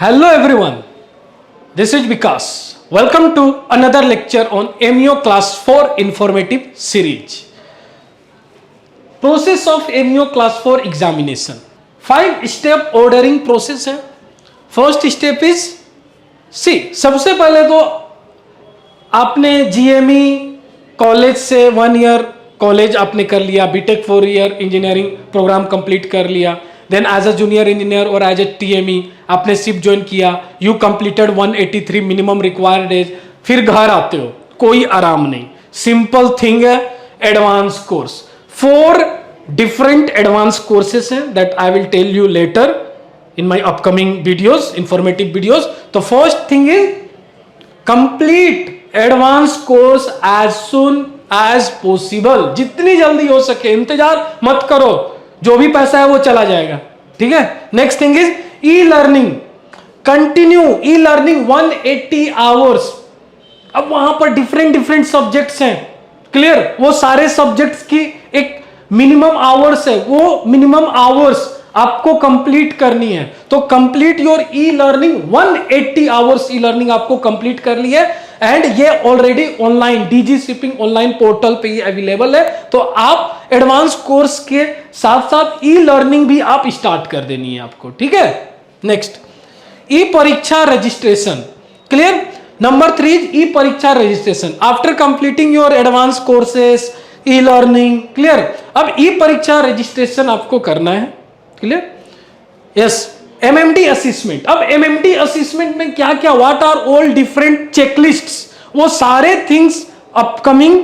Hello everyone, this is Vikas. Welcome to another lecture on MEO Class 4 Informative Series. Process of MEO Class 4 examination. 5-step ordering process है. First step is सबसे पहले तो आपने GME college से 1 year college आपने कर लिया, BTech 4 year engineering program complete कर लिया. Then as a junior engineer और एज ए TME आपने शिप ज्वाइन किया. You completed 183 minimum required age. फिर घर आते हो, कोई आराम नहीं. सिंपल थिंग है, advance course. 4 different advance courses हैं that I will tell you later in my upcoming videos, informative videos. तो first thing is complete advance course as soon as possible. जितनी जल्दी हो सके, इंतजार मत करो, जो भी पैसा है वो चला जाएगा. ठीक है. Next thing is e learning. Continue e learning 180 hours. अब वहां पर डिफरेंट सब्जेक्ट्स हैं. क्लियर. वो सारे सब्जेक्ट्स की एक मिनिमम आवर्स है, वो मिनिमम आवर्स आपको कंप्लीट करनी है. तो complete your e learning. 180 hours e learning आपको कंप्लीट कर ली है एंड ये already online DG shipping online portal पे ही अवेलेबल है. तो आप एडवांस कोर्स के साथ साथ ई लर्निंग भी आप स्टार्ट कर देनी है आपको. ठीक है. नेक्स्ट, ई परीक्षा रजिस्ट्रेशन. क्लियर. नंबर 3 इज ई परीक्षा registration. After completing your advance courses, e learning. Clear. अब ई परीक्षा रजिस्ट्रेशन आपको करना है. क्लियर. यस. MMD assessment. अब MMD असेसमेंट में क्या क्या, what are all different checklists, वो सारे थिंग्स अपकमिंग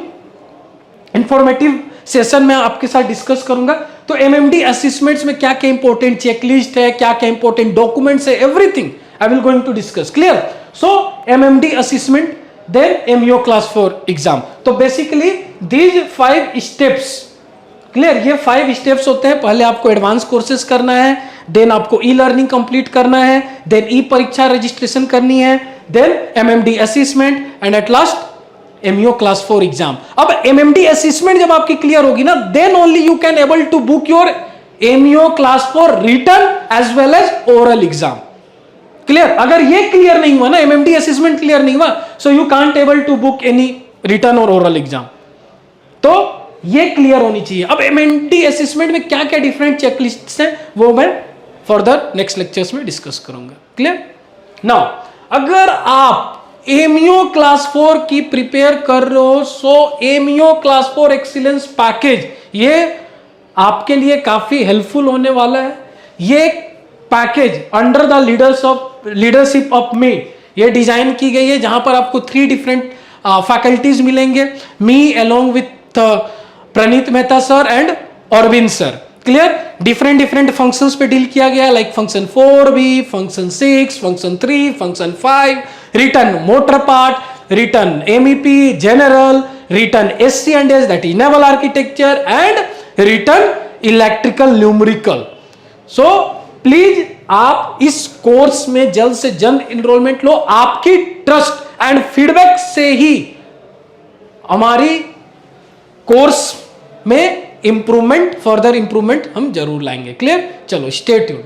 इंफॉर्मेटिव सेशन में आपके साथ डिस्कस करूंगा. तो MMD असेसमेंट्स में क्या क्या इंपॉर्टेंट चेकलिस्ट है, क्या क्या इंपॉर्टेंट डॉक्यूमेंट्स है, everything I will going to discuss. Clear. So MMD assessment, then MEO class 4 exam. तो बेसिकली दीज 5 स्टेप्स. क्लियर. ये 5 स्टेप्स होते हैं. पहले आपको एडवांस कोर्सेज करना है, देन आपको ई लर्निंग कंप्लीट करना है, देन ई परीक्षा रजिस्ट्रेशन करनी है, then MMD assessment and at last MEO class 4 exam. अब MMD असेसमेंट जब आपकी क्लियर होगी ना, then only you can able to book your MEO class 4 written as well as oral exam. Clear. अगर ये क्लियर नहीं हुआ ना, MMD असेसमेंट क्लियर नहीं हुआ, so you can't able to book any written और ओरल एग्जाम. तो ये क्लियर होनी चाहिए. अब MMD असेसमेंट में क्या क्या डिफरेंट चेकलिस्ट्स हैं वो मैं फर्दर नेक्स्ट लेक्चर्स में डिस्कस करूंगा. क्लियर. नाउ अगर आप MEO क्लास 4 की प्रिपेयर कर रहे हो, सो MEO क्लास 4 एक्सीलेंस पैकेज ये आपके लिए काफी हेल्पफुल होने वाला है. ये package under the leadership of me ये डिजाइन की गई है, जहां पर आपको 3 डिफरेंट फैकल्टीज मिलेंगे. Me along with Praneet Mehta sir and Arvind sir. Clear. Different functions पे डील किया गया, like function 4B, function 6, function 3, function 5, return motor part, return MEP general, return SC&S that is naval architecture and return electrical numerical. So please आप इस course में जल्द से जल्द enrolment लो. आपकी ट्रस्ट एंड फीडबैक से ही हमारी कोर्स में इंप्रूवमेंट, फर्दर इंप्रूवमेंट हम जरूर लाएंगे. क्लियर. चलो, स्टे ट्यून्ड.